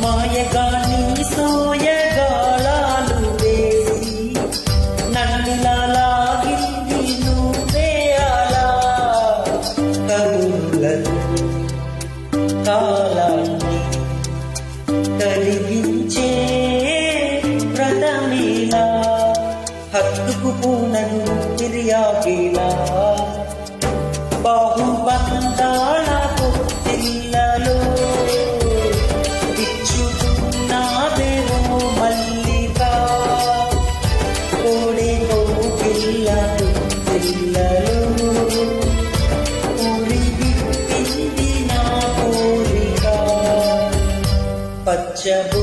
మాయగాని సోయగాళాలు వేసి నన్నిలా లాగింది నువ్వే అలా కరులను కాలాన్ని కలిగించే వ్రతమేలా హత్తుకు పూనను తిరియాగేలా బాహుబంధాల పొత్తిళ్ళలో ఇచ్చుకున్నాదేవో మల్లిక కోడే కోకిళ్ళ పొత్తిళ్ళలో ఊరి విప్పింది నా కోరిక పచ్చబు